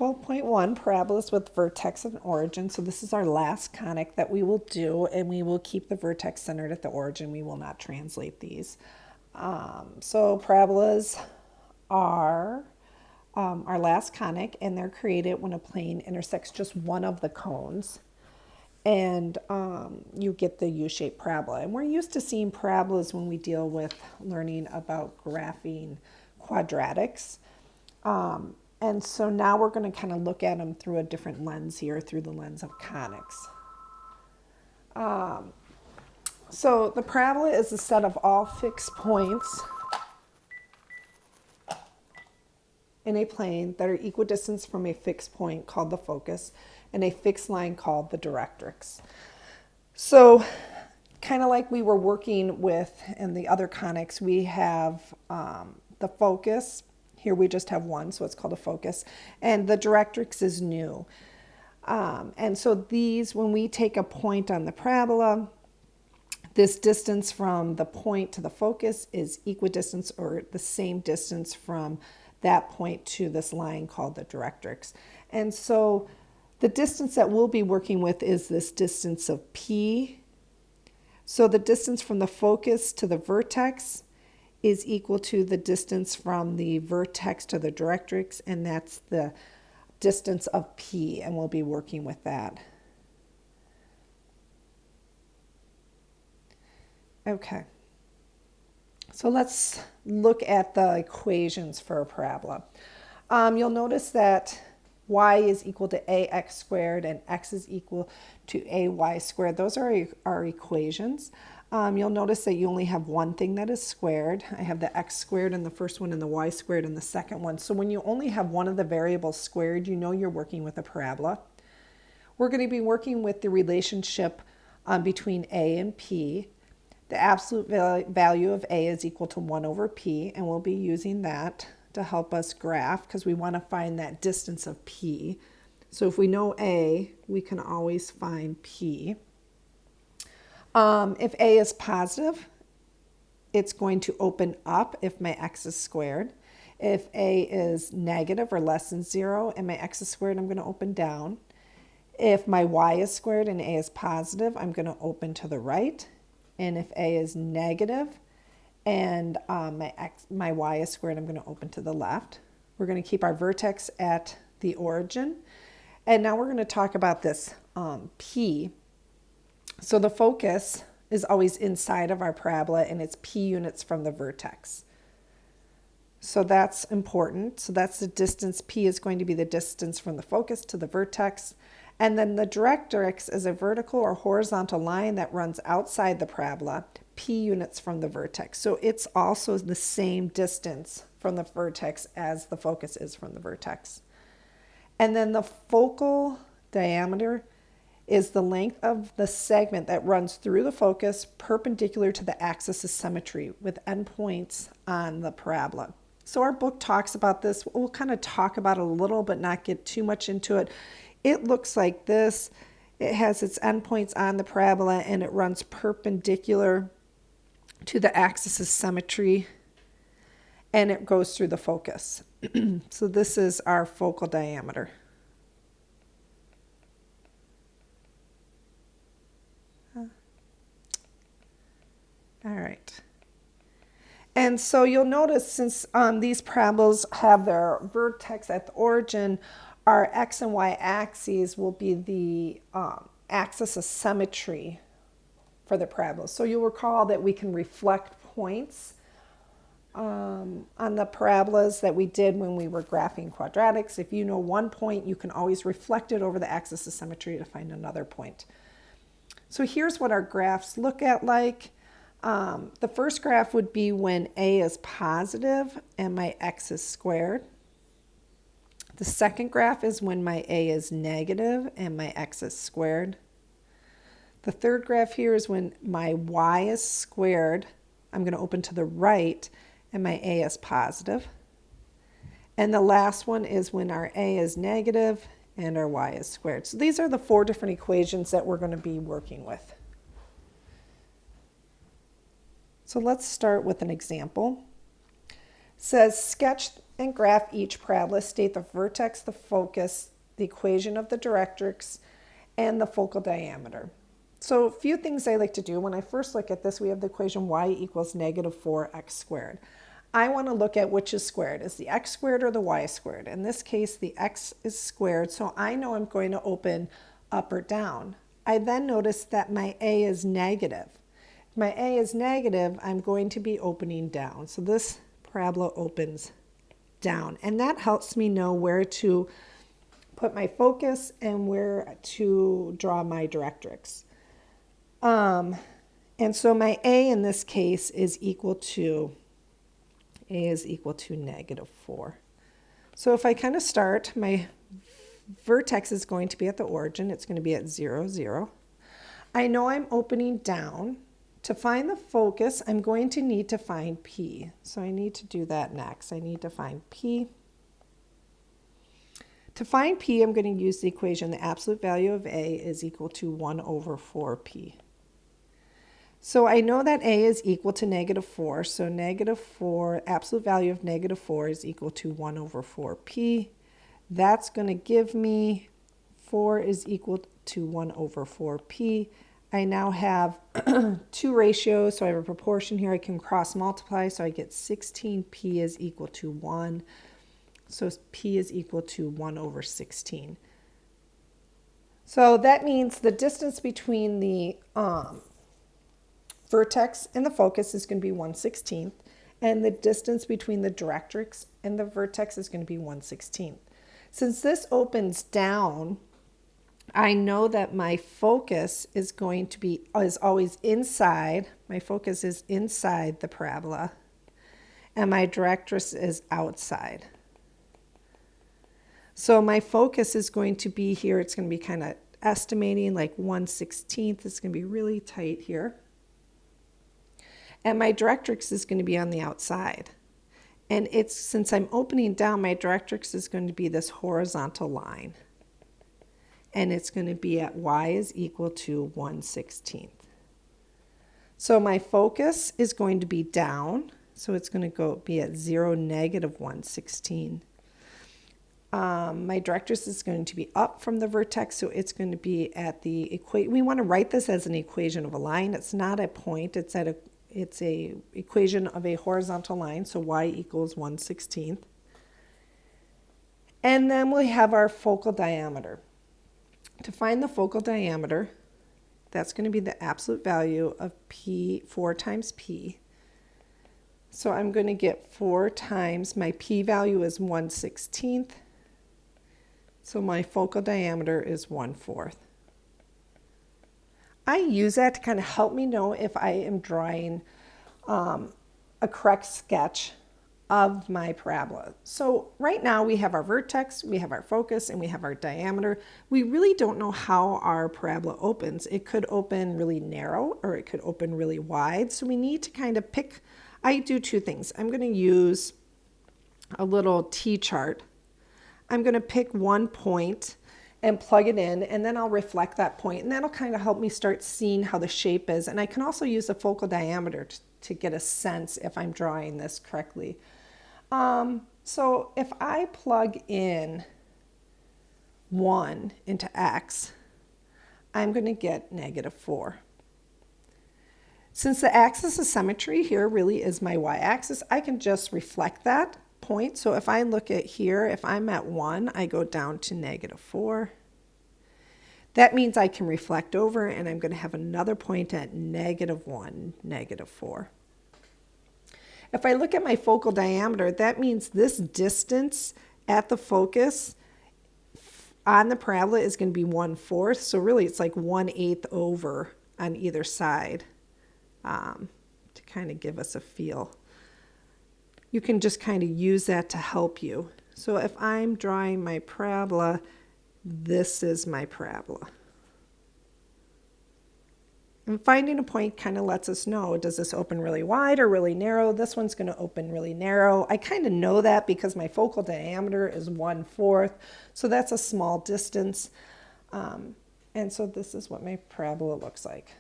12.1, parabolas with vertex and origin. So this is our last conic that we will do, and we will keep the vertex centered at the origin. We will not translate these. So parabolas are our last conic, and they're created when a plane intersects just one of the cones, and you get the U-shaped parabola. And we're used to seeing parabolas when we deal with learning about graphing quadratics. And so now we're going to kind of look at them through a different lens here, through the lens of conics. So the parabola is a set of all fixed points in a plane that are equidistant from a fixed point called the focus and a fixed line called the directrix. So kind of like we were working with in the other conics, we have the focus. Here we just have one, so it's called a focus. And the directrix is new. And so these, when we take a point on the parabola, this distance from the point to the focus is equidistant, or the same distance from that point to this line called the directrix. And so the distance that we'll be working with is this distance of P. So the distance from the focus to the vertex is equal to the distance from the vertex to the directrix, and that's the distance of P, and we'll be working with that. Okay, so let's look at the equations for a parabola. You'll notice that y is equal to ax squared and x is equal to ay squared. Those are our equations. You'll notice that you only have one thing that is squared. I have the x squared in the first one and the y squared in the second one. So when you only have one of the variables squared, you know you're working with a parabola. We're going to be working with the relationship between a and p. The absolute value of a is equal to 1 over p, and we'll be using that to help us graph because we want to find that distance of p. So if we know a, we can always find p. If a is positive, it's going to open up if my x is squared. If a is negative or less than 0 and my x is squared, I'm going to open down. If my y is squared and a is positive, I'm going to open to the right. And if a is negative and my y is squared, I'm going to open to the left. We're going to keep our vertex at the origin. And now we're going to talk about this p. So the focus is always inside of our parabola, and it's p units from the vertex. So that's important. So that's the distance. P is going to be the distance from the focus to the vertex. And then the directrix is a vertical or horizontal line that runs outside the parabola, p units from the vertex. So it's also the same distance from the vertex as the focus is from the vertex. And then the focal diameter is the length of the segment that runs through the focus perpendicular to the axis of symmetry with endpoints on the parabola. So our book talks about this. We'll kind of talk about it a little but not get too much into it. It looks like this. It has its endpoints on the parabola and it runs perpendicular to the axis of symmetry and it goes through the focus. So this is our focal diameter. All right. And so you'll notice since these parabolas have their vertex at the origin, our x and y axes will be the axis of symmetry for the parabola. So you'll recall that we can reflect points on the parabolas that we did when we were graphing quadratics. If you know one point, you can always reflect it over the axis of symmetry to find another point. So here's what our graphs look at like. The first graph would be when a is positive and my x is squared. The second graph is when my a is negative and my x is squared. The third graph here is when my y is squared. I'm going to open to the right and my a is positive. And the last one is when our a is negative and our y is squared. So these are the 4 different equations that we're going to be working with. So let's start with an example. It says sketch and graph each parabola. State the vertex, the focus, the equation of the directrix, and the focal diameter. So a few things I like to do. When I first look at this, we have the equation y equals negative 4x squared. I want to look at which is squared. Is the x squared or the y squared? In this case, the x is squared, so I know I'm going to open up or down. I then notice that my a is negative. If my a is negative, I'm going to be opening down. So this parabola opens down, and that helps me know where to put my focus and where to draw my directrix. And so my a in this case is equal to negative 4. So if I kind of start, my vertex is going to be at the origin. It's going to be at 0, 0. I know I'm opening down. To find the focus, I'm going to need to find P. So I need to do that next. I need to find P. To find P, I'm going to use the equation, the absolute value of A is equal to 1 over 4P. So I know that A is equal to negative 4, so negative 4, absolute value of negative 4 is equal to 1 over 4P. That's going to give me 4 is equal to 1 over 4P. I now have two ratios, so I have a proportion here. I can cross multiply, so I get 16P is equal to 1. So P is equal to 1 over 16. So that means the distance between the vertex and the focus is going to be 1/16, and the distance between the directrix and the vertex is going to be 1/16. Since this opens down, I know that my focus is always inside. My focus is inside the parabola, and my directrix is outside. So my focus is going to be here. It's going to be kind of estimating like 1/16. It's going to be really tight here. And my directrix is going to be on the outside. And since I'm opening down, my directrix is going to be this horizontal line. And it's going to be at y is equal to 1/16. So my focus is going to be down. So it's going to be at 0, negative 1/16. My directrix is going to be up from the vertex, so it's going to be at the equation. We want to write this as an equation of a line. It's not a point. It's a equation of a horizontal line, so y equals 1/16. And then we have our focal diameter. To find the focal diameter, that's going to be the absolute value of P, 4 times P. So I'm going to get 4 times, my P value is 1/16. So my focal diameter is 1/4. I use that to kind of help me know if I am drawing a correct sketch of my parabola. So right now we have our vertex, we have our focus, and we have our diameter. We really don't know how our parabola opens. It could open really narrow or it could open really wide. So we need to kind of pick. I do two things. I'm going to use a little T-chart. I'm going to pick one point and plug it in, and then I'll reflect that point, and that'll kind of help me start seeing how the shape is. And I can also use the focal diameter to get a sense if I'm drawing this correctly. So if I plug in 1 into x, I'm going to get negative 4. Since the axis of symmetry here really is my y-axis, I can just reflect that point. So if I look at here, if I'm at 1, I go down to negative 4. That means I can reflect over, and I'm going to have another point at negative 1, negative 4. If I look at my focal diameter, that means this distance at the focus on the parabola is going to be 1/4. So really it's like 1/8 over on either side, to kind of give us a feel. You can just kind of use that to help you. So if I'm drawing my parabola, this is my parabola. And finding a point kind of lets us know, does this open really wide or really narrow? This one's going to open really narrow. I kind of know that because my focal diameter is 1/4, so that's a small distance. And so this is what my parabola looks like.